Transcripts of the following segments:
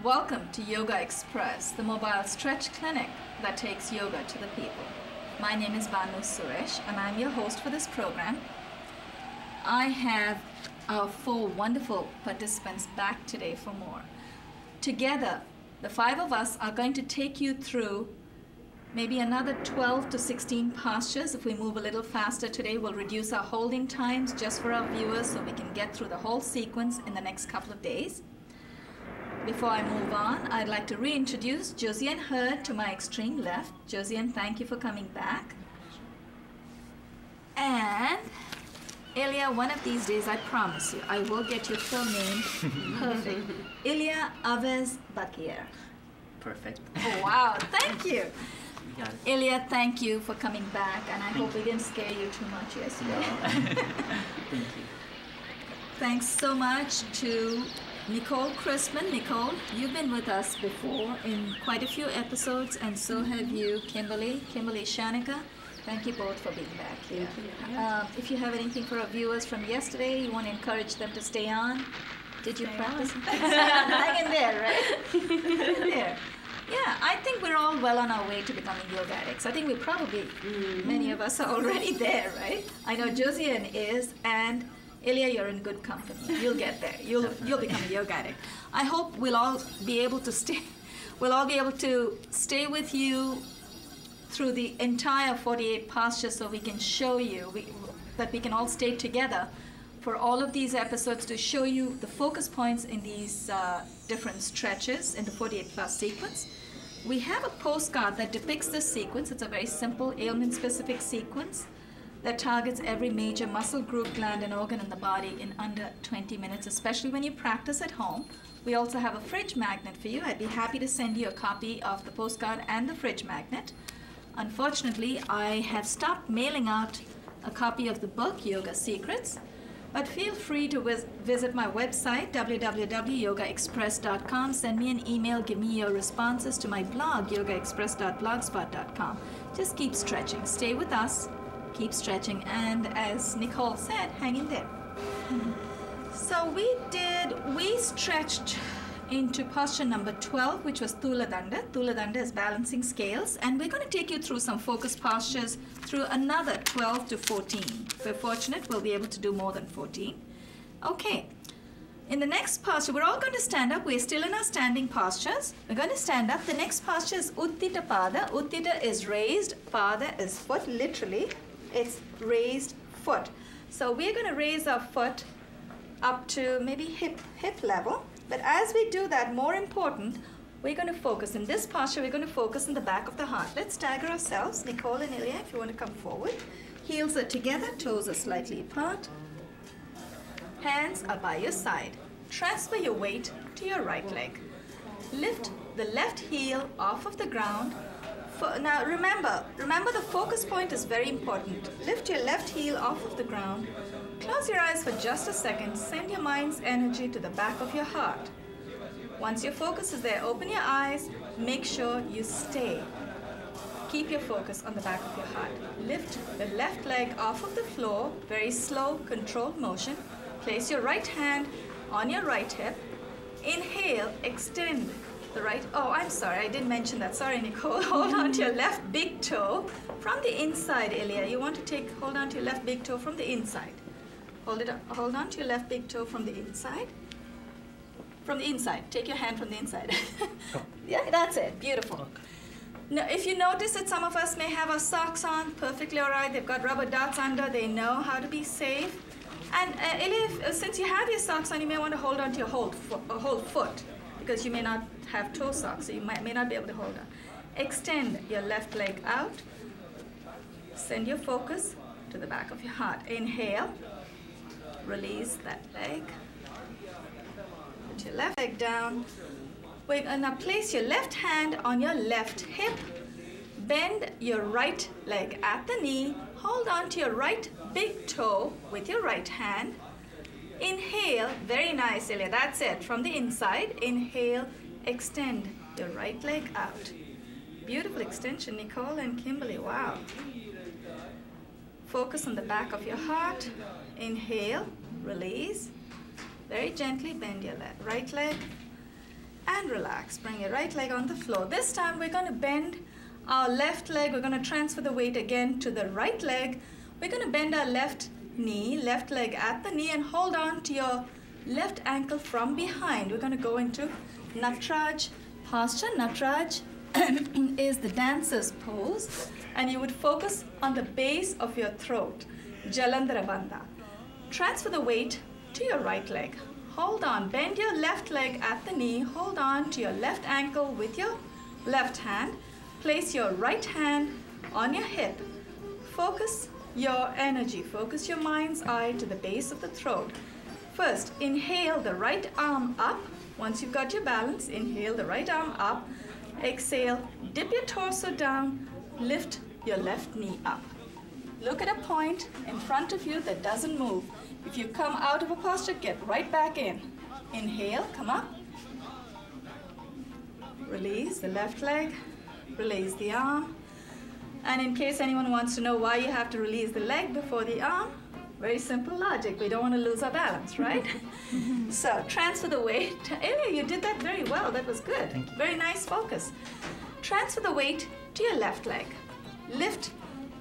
Welcome to Yogaxpress, the mobile stretch clinic that takes yoga to the people. My name is Banu Suresh and I'm your host for this program. I have our 4 wonderful participants back today for more. Together, the 5 of us are going to take you through maybe another 12 to 16 postures. If we move a little faster today, we'll reduce our holding times just for our viewers so we can get through the whole sequence in the next couple of days. Before I move on, I'd like to reintroduce Josiane Hurd to my extreme left. Josiane, thank you for coming back. And Ilya, one of these days, I promise you, I will get your full name perfect. Ilya Avezbakeyev. Perfect. Oh, wow, thank you. Got it. Ilya, thank you for coming back, and I hope we didn't scare you too much yesterday. No. Thank you. Thanks so much to Nicole Chrisman. Nicole, you've been with us before in quite a few episodes, and so have you, Kimberley Shoniker. Thank you both for being back here. If you have anything for our viewers from yesterday, you want to encourage them to stay on. Did you practice? Hang in there, right? Hang in there. Yeah, I think we're all well on our way to becoming yoga addicts. I think we probably, many of us are already there, right? I know Josiane is, and Ilya, you're in good company. You'll get there. You'll become a yoga addict. I hope we'll all be able to stay. We'll all be able to stay with you through the entire 48 postures, so we can show you that we can all stay together for all of these episodes to show you the focus points in these different stretches in the 48 plus sequence. We have a postcard that depicts this sequence. It's a very simple ailment-specific sequence that targets every major muscle group, gland, and organ in the body in under 20 minutes, especially when you practice at home. We also have a fridge magnet for you. I'd be happy to send you a copy of the postcard and the fridge magnet. Unfortunately, I have stopped mailing out a copy of the book, Yoga Secrets, but feel free to visit my website, www.yogaxpress.com. Send me an email, give me your responses to my blog, yogaxpress.blogspot.com. Just keep stretching. Stay with us. Keep stretching, and as Nicole said, hang in there. So we stretched into posture number 12, which was Thula Danda. Thula Danda is balancing scales, and we're going to take you through some focus postures through another 12 to 14. If we're fortunate, we'll be able to do more than 14. Okay. In the next posture, we're all going to stand up. We're still in our standing postures. We're going to stand up. The next posture is Uttita Pada. Uttita is raised. Pada is foot, literally. It's raised foot. So we're going to raise our foot up to maybe hip level. But as we do that, more important, we're going to focus. In this posture, we're going to focus on the back of the heart. Let's stagger ourselves. Nicole and Ilya, if you want to come forward. Heels are together, toes are slightly apart. Hands are by your side. Transfer your weight to your right leg. Lift the left heel off of the ground. Now remember the focus point is very important. Lift your left heel off of the ground. Close your eyes for just a second. Send your mind's energy to the back of your heart. Once your focus is there, open your eyes. Make sure you stay. Keep your focus on the back of your heart. Lift the left leg off of the floor. Very slow, controlled motion. Place your right hand on your right hip. Inhale, extend the right. Oh, I'm sorry, I didn't mention that. Sorry, Nicole. Hold on to your left big toe from the inside, Ilya. You want to hold on to your left big toe from the inside. Hold on to your left big toe from the inside. From the inside. Take your hand from the inside. Yeah, that's it. Beautiful. Okay. Now, if you notice that some of us may have our socks on, perfectly all right. They've got rubber dots under. They know how to be safe. And Ilya, since you have your socks on, you may want to hold on to your whole foot, because you may not have toe socks, so you may not be able to hold on. Extend your left leg out. Send your focus to the back of your heart. Inhale. Release that leg. Put your left leg down. We're gonna place your left hand on your left hip. Bend your right leg at the knee. Hold on to your right big toe with your right hand. Inhale. Very nice, Ilya. That's it. From the inside, inhale. Extend your right leg out. Beautiful extension, Nicole and Kimberley. Wow. Focus on the back of your heart. Inhale. Release. Very gently bend your right leg and relax. Bring your right leg on the floor. This time we're going to bend our left leg. We're going to transfer the weight again to the right leg. We're going to bend our left knee, left leg at the knee, and hold on to your left ankle from behind. We're going to go into Nataraj posture. Nataraj is the dancer's pose, and you would focus on the base of your throat. Jalandhara Bandha. Transfer the weight to your right leg. Hold on. Bend your left leg at the knee. Hold on to your left ankle with your left hand. Place your right hand on your hip. Focus your energy. Focus your mind's eye to the base of the throat. First, inhale the right arm up. Once you've got your balance, inhale the right arm up. Exhale, dip your torso down. Lift your left knee up. Look at a point in front of you that doesn't move. If you come out of a posture, get right back in. Inhale, come up. Release the left leg. Release the arm. And in case anyone wants to know why you have to release the leg before the arm, very simple logic. We don't want to lose our balance, right? So transfer the weight. Ilya, you did that very well. That was good. Thank you. Very nice focus. Transfer the weight to your left leg. Lift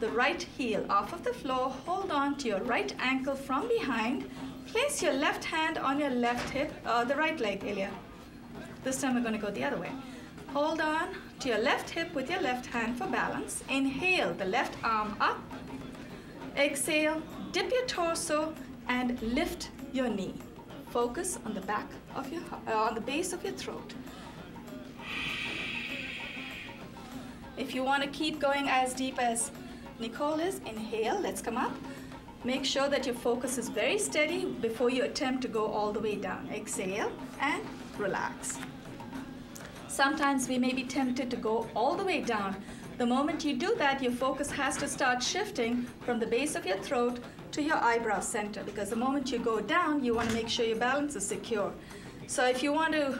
the right heel off of the floor. Hold on to your right ankle from behind. Place your left hand on your left hip, the right leg, Ilya. This time we're going to go the other way. Hold on to your left hip with your left hand for balance. Inhale the left arm up. Exhale, dip your torso and lift your knee. Focus on the back of your on the base of your throat. If you want to keep going as deep as Nicole is, inhale, let's come up. Make sure that your focus is very steady before you attempt to go all the way down. Exhale and relax. Sometimes we may be tempted to go all the way down. The moment you do that, your focus has to start shifting from the base of your throat to your eyebrow center, because the moment you go down, you want to make sure your balance is secure. So if you want to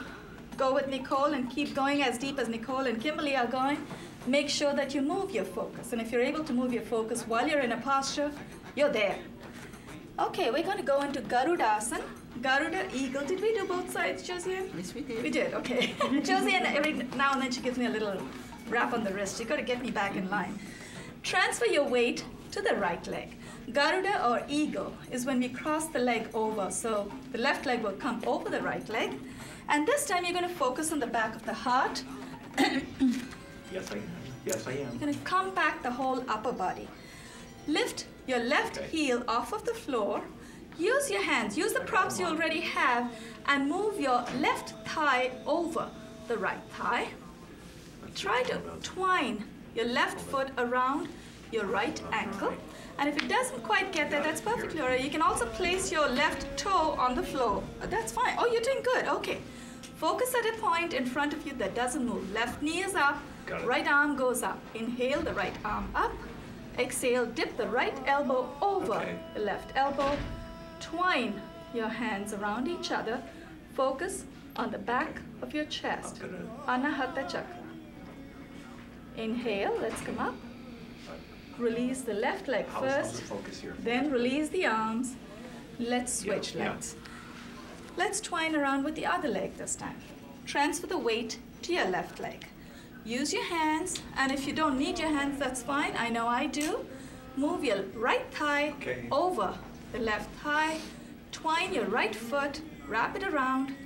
go with Nicole and keep going as deep as Nicole and Kimberley are going, make sure that you move your focus. And if you're able to move your focus while you're in a posture, you're there. Okay, we're going to go into Garudasana. Garuda Eagle. Did we do both sides, Josiane? Yes, we did. We did, okay. Josiane, every now and then she gives me a little rap on the wrist. You got to get me back in line. Transfer your weight to the right leg. Garuda or Eagle is when we cross the leg over. So the left leg will come over the right leg. And this time you're going to focus on the back of the heart. Yes, I am. Yes, I am. You're going to compact the whole upper body. Lift your left heel off of the floor. Use your hands, use the props you already have, and move your left thigh over the right thigh. Try to twine your left foot around your right ankle. And if it doesn't quite get there, that's perfectly all right. You can also place your left toe on the floor. That's fine. Oh, you're doing good. Okay. Focus at a point in front of you that doesn't move. Left knee is up, right arm goes up. Inhale the right arm up. Exhale, dip the right elbow over the left elbow. Twine your hands around each other. Focus on the back of your chest. Anahata Chakra. Inhale, let's come up. Release the left leg first, then release the arms. Let's switch legs. Let's twine around with the other leg this time. Transfer the weight to your left leg. Use your hands, and if you don't need your hands, that's fine. I know I do. Move your right thigh over the left thigh. Twine your right foot, wrap it around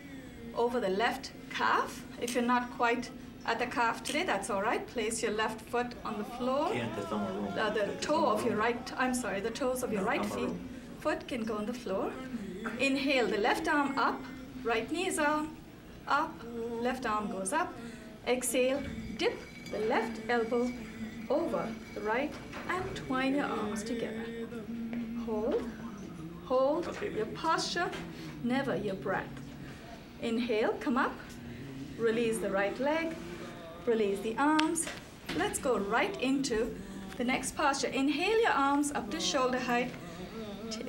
over the left calf. If you're not quite at the calf today, that's all right. Place your left foot on the floor. The toe of your right, I'm sorry, the toes of your right foot can go on the floor. Inhale the left arm up, right knee is up, left arm goes up. Exhale, dip the left elbow over the right and twine your arms together. Hold, hold your posture, never your breath. Inhale, come up, release the right leg, release the arms. Let's go right into the next posture. Inhale your arms up to shoulder height.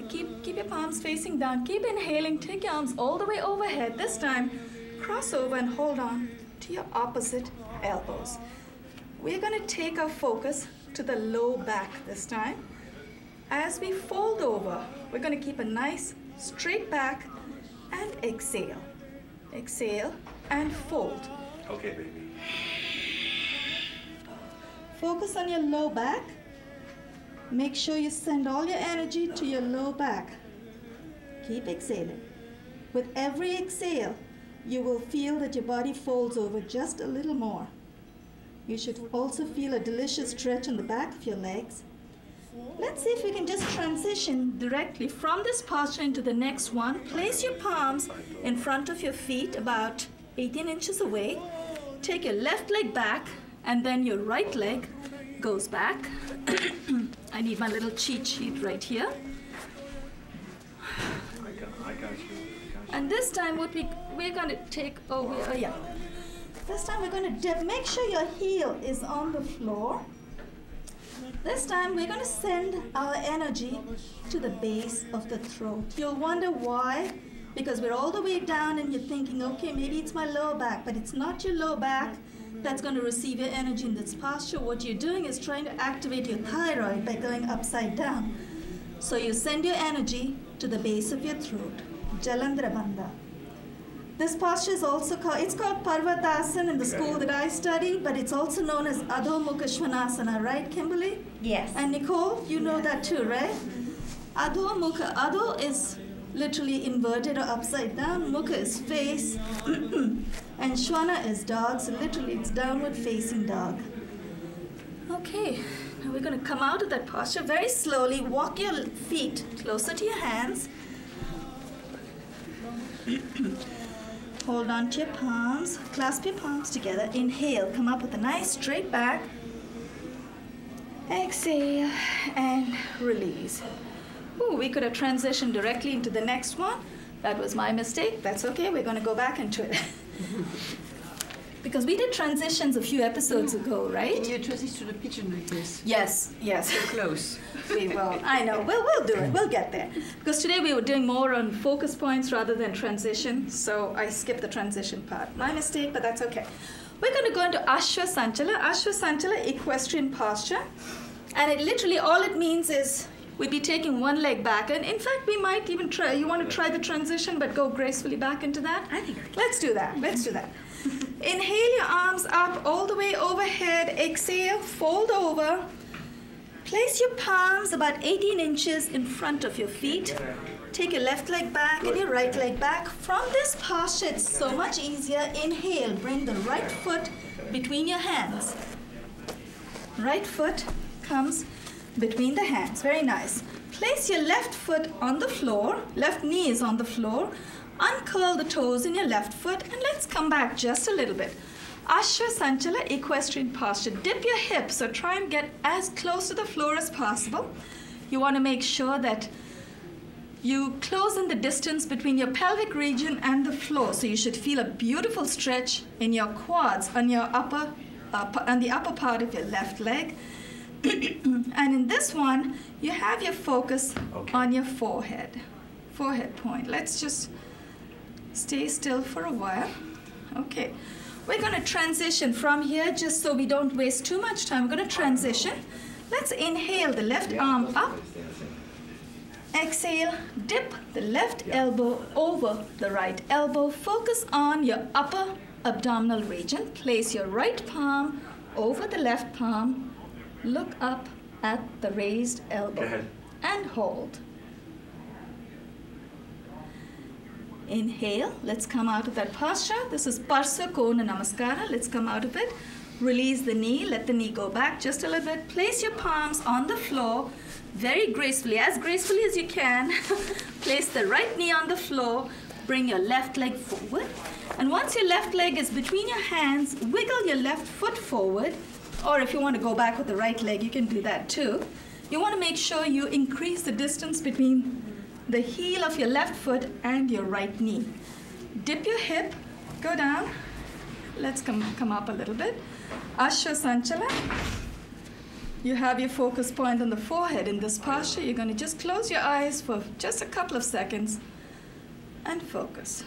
Keep your palms facing down. Keep inhaling, take your arms all the way overhead. This time, cross over and hold on to your opposite elbows. We're going to take our focus to the low back this time. As we fold over, we're going to keep a nice straight back and exhale. Exhale and fold. Okay, baby. Focus on your low back. Make sure you send all your energy to your low back. Keep exhaling. With every exhale, you will feel that your body folds over just a little more. You should also feel a delicious stretch in the back of your legs. Let's see if we can just transition directly from this posture into the next one. Place your palms in front of your feet about 18 inches away. Take your left leg back and then your right leg goes back. I need my little cheat sheet right here. I got you. And this time what we're going to take, this time we're going to make sure your heel is on the floor. This time we're going to send our energy to the base of the throat. You'll wonder why, because we're all the way down and you're thinking, okay, maybe it's my lower back, but it's not your lower back that's going to receive your energy in this posture. What you're doing is trying to activate your thyroid by going upside down. So you send your energy to the base of your throat. Jalandhara Bandha. This posture is also called Parvatasana in the school that I studied, but it's also known as Adho Mukha Svanasana, right, Kimberley? Yes. And Nicole, you know that too, right? Adho Mukha. Adho is literally inverted or upside down. Mukha is face. And Shwana is dog, so literally it's downward facing dog. Okay, now we're going to come out of that posture very slowly. Walk your feet closer to your hands. Hold on to your palms. Clasp your palms together. Inhale, come up with a nice straight back. Exhale and release. Ooh, we could have transitioned directly into the next one. That was my mistake. That's okay. We're going to go back into it. Because we did transitions a few episodes ago, right? Can you transition to the pigeon like this? Yes, yes. So close. We will. I know. We'll do it. We'll get there. Because today we were doing more on focus points rather than transition. So I skipped the transition part. My mistake, but that's okay. We're going to go into Ashwa Sanchala. Ashwa Sanchala, equestrian posture. And it literally, all it means is we'd be taking one leg back. And in fact, we might even try, you want to try the transition, but go gracefully back into that? I think Let's do that. Let's do that. Inhale your arms up all the way overhead. Exhale, fold over. Place your palms about 18 inches in front of your feet. Take your left leg back and your right leg back. From this posture, it's so much easier. Inhale, bring the right foot between your hands. Right foot comes between the hands. Very nice. Place your left foot on the floor. Left knee is on the floor. Uncurl the toes in your left foot and let's come back just a little bit. Ashwa Sanchala, equestrian posture. Dip your hips or try and get as close to the floor as possible. You want to make sure that you close in the distance between your pelvic region and the floor. So you should feel a beautiful stretch in your quads on your on the upper part of your left leg. And in this one, you have your focus on your forehead point. Let's just stay still for a while. Okay, we're going to transition from here just so we don't waste too much time. We're going to transition. Let's inhale the left arm up. Exhale, dip the left elbow over the right elbow. Focus on your upper abdominal region. Place your right palm over the left palm. Look up at the raised elbow. Go ahead. And hold. Inhale. Let's come out of that posture. This is Parsa Kona Namaskara. Let's come out of it. Release the knee. Let the knee go back just a little bit. Place your palms on the floor very gracefully, as gracefully as you can. Place the right knee on the floor. Bring your left leg forward. And once your left leg is between your hands, wiggle your left foot forward. or if you want to go back with the right leg, you can do that too. You want to make sure you increase the distance between the heel of your left foot and your right knee. Dip your hip, go down. Let's come up a little bit. Ashwa Sanchala. You have your focus point on the forehead in this posture. You're going to just close your eyes for just a couple of seconds and focus.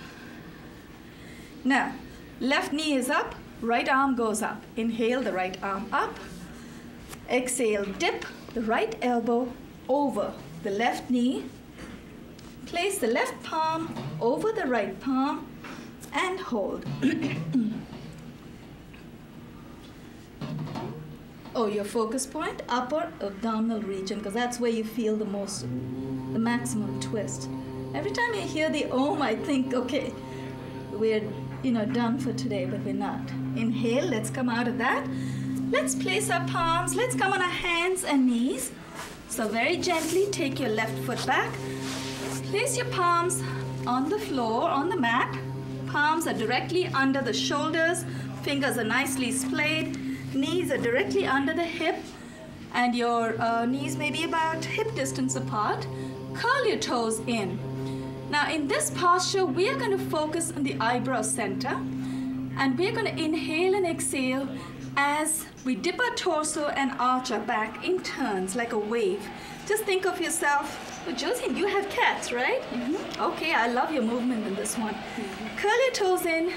Now, left knee is up, right arm goes up. Inhale the right arm up. Exhale, dip the right elbow over the left knee. Place the left palm over the right palm and hold. Oh, your focus point, upper abdominal region, because that's where you feel the maximum twist. Every time you hear the Om, I think, okay, we're done for today, but we're not. Inhale, let's come out of that. Let's place our palms, let's come on our hands and knees. So very gently take your left foot back. Place your palms on the floor, on the mat. Palms are directly under the shoulders, fingers are nicely splayed. Knees are directly under the hip, and your knees may be about hip distance apart. Curl your toes in. Now in this posture, we are going to focus on the eyebrow center, and we're going to inhale and exhale as we dip our torso and arch our back in turns like a wave. Just think of yourself, Josiane, you have cats, right? Mm-hmm. Okay, I love your movement in this one. Mm-hmm. Curl your toes in.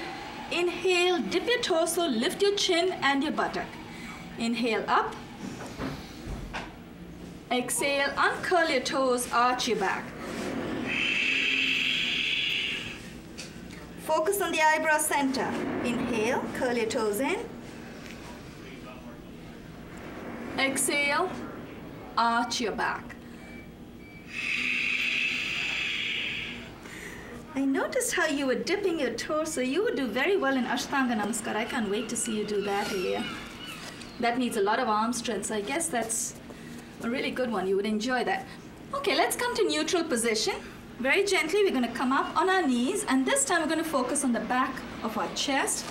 Inhale, dip your torso, lift your chin and your buttock. Inhale up. Exhale, uncurl your toes, arch your back. Focus on the eyebrow center. Inhale, curl your toes in. Exhale, arch your back. I noticed how you were dipping your torso. You would do very well in Ashtanga Namaskar. I can't wait to see you do that, Ilya. That needs a lot of arm strength, so I guess that's a really good one. You would enjoy that. Okay, let's come to neutral position. Very gently, we're going to come up on our knees, and this time we're going to focus on the back of our chest.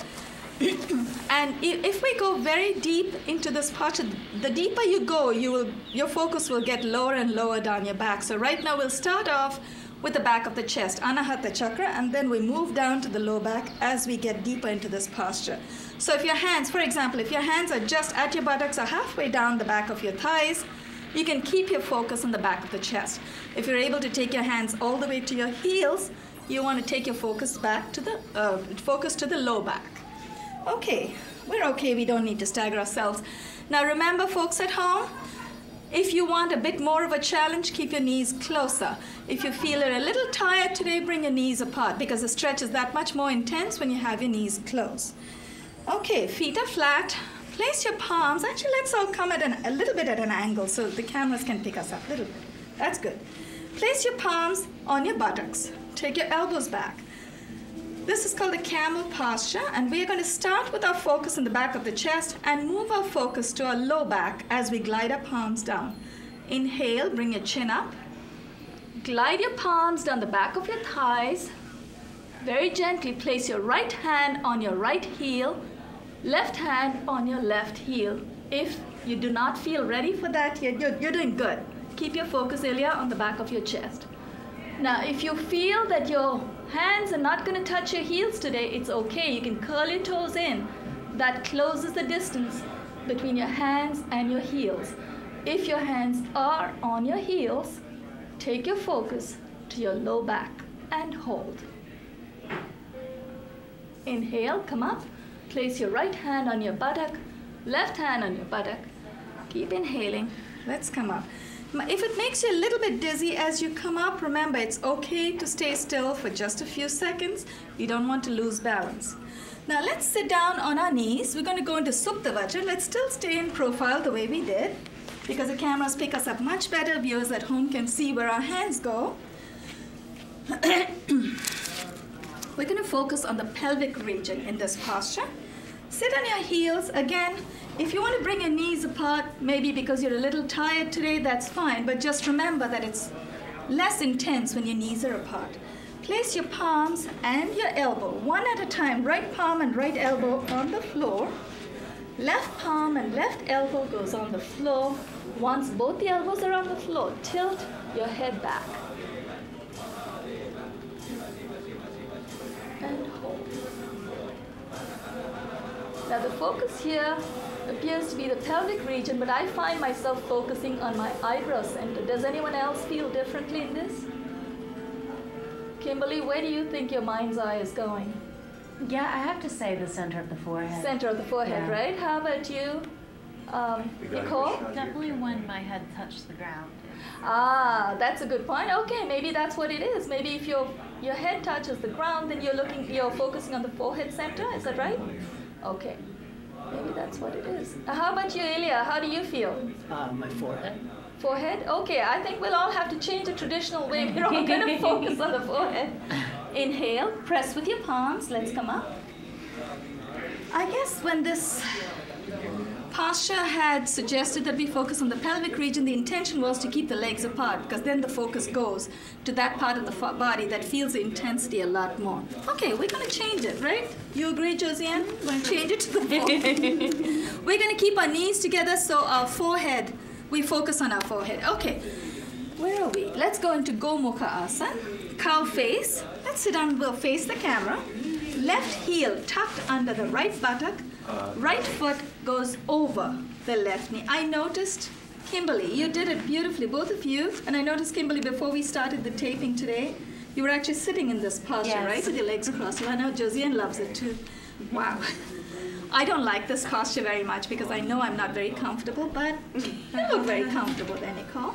And if we go very deep into this posture, the deeper you go, your focus will get lower and lower down your back. So right now we'll start off with the back of the chest, Anahata Chakra, and then we move down to the low back as we get deeper into this posture. So if your hands, for example, if your hands are just at your buttocks or halfway down the back of your thighs, you can keep your focus on the back of the chest. If you're able to take your hands all the way to your heels, you want to take your focus back to the low back. Okay, we're okay, we don't need to stagger ourselves. Now remember, folks at home, if you want a bit more of a challenge, keep your knees closer. If you feel you're a little tired today, bring your knees apart, because the stretch is that much more intense when you have your knees close. Okay, feet are flat. Place your palms. Actually, let's all come at a little bit at an angle so the cameras can pick us up a little bit. That's good. Place your palms on your buttocks. Take your elbows back. This is called the camel posture, and we are going to start with our focus on the back of the chest and move our focus to our low back as we glide our palms down. Inhale, bring your chin up. Glide your palms down the back of your thighs. Very gently place your right hand on your right heel, left hand on your left heel. If you do not feel ready for that yet, you're doing good. Keep your focus, Ilya, on the back of your chest. Now, if you feel that your hands are not going to touch your heels today, it's okay. You can curl your toes in. That closes the distance between your hands and your heels. If your hands are on your heels, take your focus to your low back and hold. Inhale, come up. Place your right hand on your buttock, left hand on your buttock. Keep inhaling. Let's come up. If it makes you a little bit dizzy as you come up, remember it's okay to stay still for just a few seconds. You don't want to lose balance. Now let's sit down on our knees. We're going to go into Supta Vajra. Let's still stay in profile the way we did, because the cameras pick us up much better. Viewers at home can see where our hands go. We're going to focus on the pelvic region in this posture. Sit on your heels. Again, if you want to bring your knees apart, maybe because you're a little tired today, that's fine. But just remember that it's less intense when your knees are apart. Place your palms and your elbow, one at a time, right palm and right elbow on the floor. Left palm and left elbow goes on the floor. Once both the elbows are on the floor, tilt your head back. And hold. Now the focus here appears to be the pelvic region, but I find myself focusing on my eyebrow center. Does anyone else feel differently in this? Kimberley, where do you think your mind's eye is going? Yeah, I have to say the center of the forehead. Center of the forehead, Yeah. right? How about you, We got a Nicole? good shot Definitely here. when my head touched the ground. Ah, that's a good point. Okay, maybe that's what it is. Maybe if your head touches the ground, then you're focusing on the forehead center. Is that right? Okay, maybe that's what it is. How about you, Ilya? How do you feel? My forehead. Forehead? Okay, I think we'll all have to change the traditional way. We're all going to focus on the forehead. Inhale, press with your palms. Let's come up. I guess when this posture had suggested that we focus on the pelvic region, the intention was to keep the legs apart, because then the focus goes to that part of the body that feels the intensity a lot more. Okay, we're going to change it, right? You agree, Josiane? We're going to change it to the forehead. We're going to keep our knees together, so our forehead, we focus on our forehead. Okay, where are we? Let's go into Gomukha Asana. Cow face. Let's sit down, we'll face the camera. Left heel tucked under the right buttock. Right foot goes over the left knee. I noticed, Kimberley, you did it beautifully, both of you. And I noticed, Kimberley, before we started the taping today, you were actually sitting in this posture, Yes. right? With your legs crossed. Well, I know Josiane loves it too. Wow. I don't like this posture very much because I know I'm not very comfortable, but you look very comfortable there, Nicole.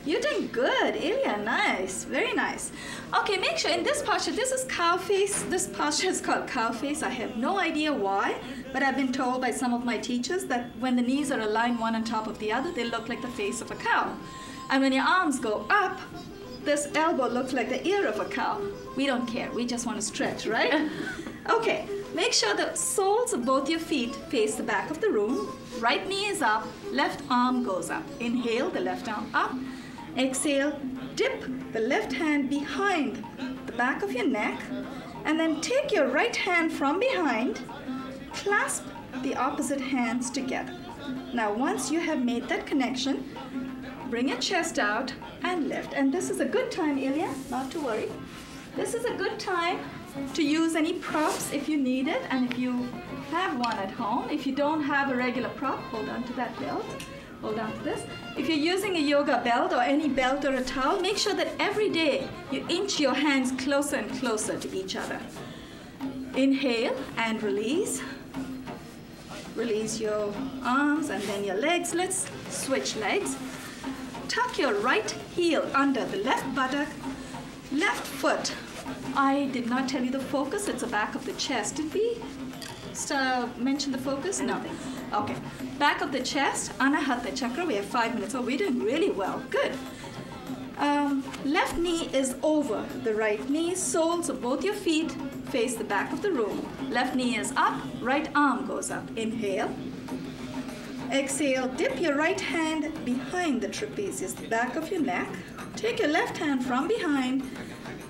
You're doing good, Ilya, nice, very nice. Okay, make sure in this posture, this is cow face. This posture is called cow face. I have no idea why, but I've been told by some of my teachers that when the knees are aligned one on top of the other, they look like the face of a cow. And when your arms go up, this elbow looks like the ear of a cow. We don't care, we just want to stretch, right? Okay, make sure the soles of both your feet face the back of the room. Right knee is up, left arm goes up. Inhale, the left arm up. Exhale, dip the left hand behind the back of your neck, and then take your right hand from behind, clasp the opposite hands together. Now, once you have made that connection, bring your chest out and lift. And this is a good time, Ilya, not to worry. This is a good time to use any props if you need it, and if you have one at home. If you don't have a regular prop, hold on to that belt. Hold on to this. If you're using a yoga belt or any belt or a towel, make sure that every day you inch your hands closer and closer to each other. Inhale and release. Release your arms and then your legs. Let's switch legs. Tuck your right heel under the left buttock, left foot. I did not tell you the focus, it's the back of the chest. Did we mention the focus? No. Okay. Back of the chest, Anahata Chakra. We have 5 minutes. Oh, we're doing really well. Good. Left knee is over the right knee. Soles of both your feet face the back of the room. Left knee is up, right arm goes up. Inhale. Exhale, dip your right hand behind the trapezius, the back of your neck. Take your left hand from behind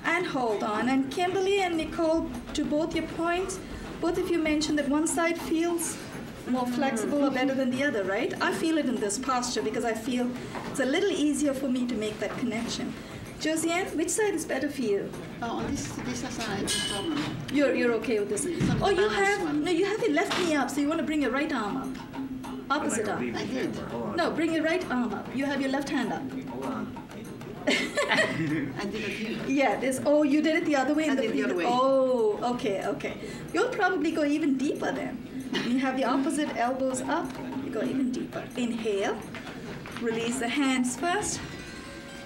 and hold on. And Kimberley and Nicole, to both your points, both of you mentioned that one side feels more flexible or better than the other, right? I feel it in this posture because I feel it's a little easier for me to make that connection. Josiane, which side is better for you? Oh, on this side, no problem. You're okay with this? It's on the Oh, you balanced have one. No, you have your left knee up, so you want to bring your right arm up. Opposite arm. I did. Hold on. No, bring your right arm up. You have your left hand up. Hold on. I did it here. Yeah, oh, you did it the other way? I did the other way. Oh, okay. You'll probably go even deeper then. You have the opposite elbows up, you go even deeper. Inhale, release the hands first,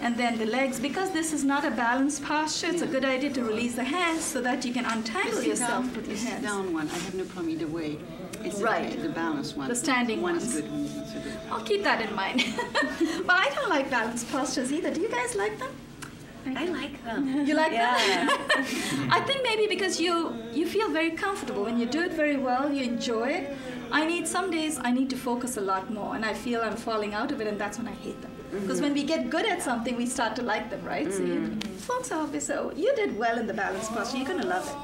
and then the legs. Because this is not a balanced posture, it's a good idea to release the hands so that you can untangle yourself with your the hands. down one, I have no problem either way. It's Right. the balanced one. The standing one ones. is good. One is good. I'll keep that in mind. But I don't like balanced postures either. Do you guys like them? I like them. You like Yeah. that? I think maybe because you feel very comfortable. When you do it very well, you enjoy it. Some days I need to focus a lot more, and I feel I'm falling out of it, and that's when I hate them. Because when we get good at something, we start to like them, right? So folks are obvious. So you did well in the balance posture. You're going to love it.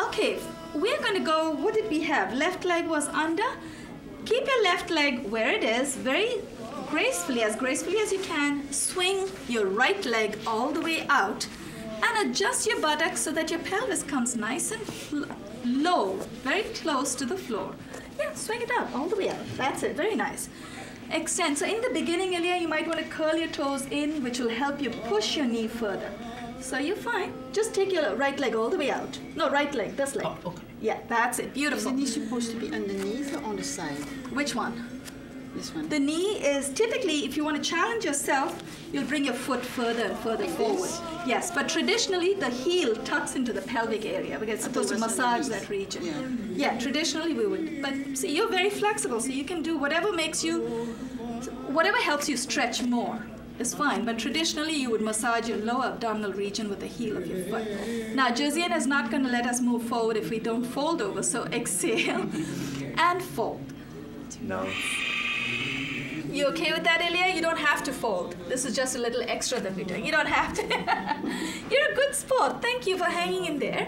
Okay, we're going to go, what did we have? Left leg was under. Keep your left leg where it is, very gracefully as you can. Swing your right leg all the way out and adjust your buttocks so that your pelvis comes nice and low, very close to the floor. Yeah, swing it out all the way out. That's it, very nice. Extend. So in the beginning, Ilya, you might want to curl your toes in, which will help you push your knee further. So you're fine. Just take your right leg all the way out. No, right leg, this leg. Oh, okay. Yeah, that's it. Is Beautiful. the knee supposed to be underneath or on the side? Which one? This one. The knee is typically, if you want to challenge yourself, you'll bring your foot further and further Like forward. this? Yes, but traditionally the heel tucks into the pelvic area because it's supposed to Otherwise massage underneath. that region. Yeah. Yeah, traditionally we would. But see, you're very flexible, so you can do whatever makes you, whatever helps you stretch more is fine. But traditionally you would massage your lower abdominal region with the heel of your foot. Now, Josiane is not going to let us move forward if we don't fold over, so exhale and fold. No. You okay with that, Ilya? You don't have to fold. This is just a little extra that we're doing. You don't have to. You're a good sport. Thank you for hanging in there.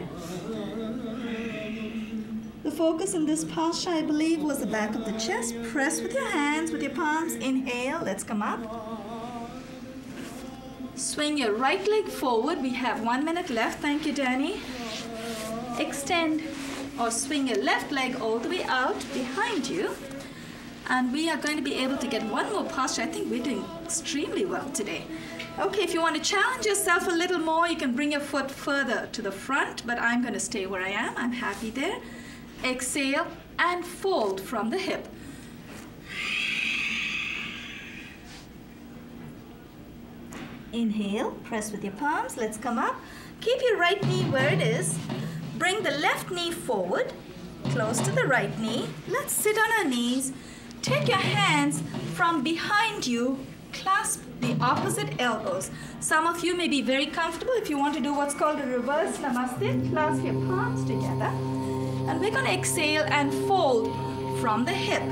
The focus in this posture, I believe, was the back of the chest. Press with your hands, with your palms. Inhale. Let's come up. Swing your right leg forward. We have 1 minute left. Thank you, Danny. Extend or swing your left leg all the way out behind you. And we are going to be able to get one more posture. I think we're doing extremely well today. Okay, if you want to challenge yourself a little more, you can bring your foot further to the front, but I'm going to stay where I am. I'm happy there. Exhale and fold from the hip. Inhale, press with your palms. Let's come up. Keep your right knee where it is. Bring the left knee forward, close to the right knee. Let's sit on our knees. Take your hands from behind you, clasp the opposite elbows. Some of you may be very comfortable if you want to do what's called a reverse namaste. Clasp your palms together. And we're going to exhale and fold from the hip.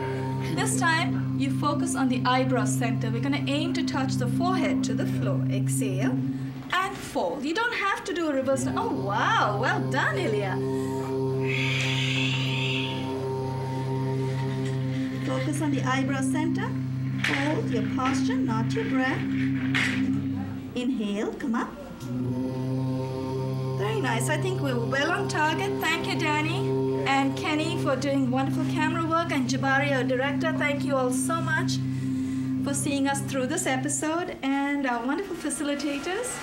This time, you focus on the eyebrow center. We're going to aim to touch the forehead to the floor. Exhale and fold. You don't have to do a reverse. Oh, wow. Well done, Ilya. Focus on the eyebrow center. Hold your posture, not your breath. Inhale, come up. Very nice. I think we're well on target. Thank you, Danny and Kenny, for doing wonderful camera work, and Jabari, our director. Thank you all so much for seeing us through this episode, and our wonderful facilitators,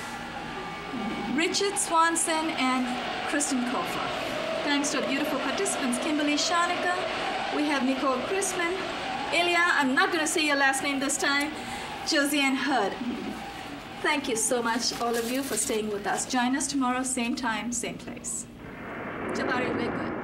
Richard Swanson and Kristen Kofer. Thanks to our beautiful participants, Kimberley, Shoniker. We have Nicole Chrisman, Ilya, I'm not going to say your last name this time, Josiane Hurd. Thank you so much, all of you, for staying with us. Join us tomorrow, same time, same place. Jabari, we're good.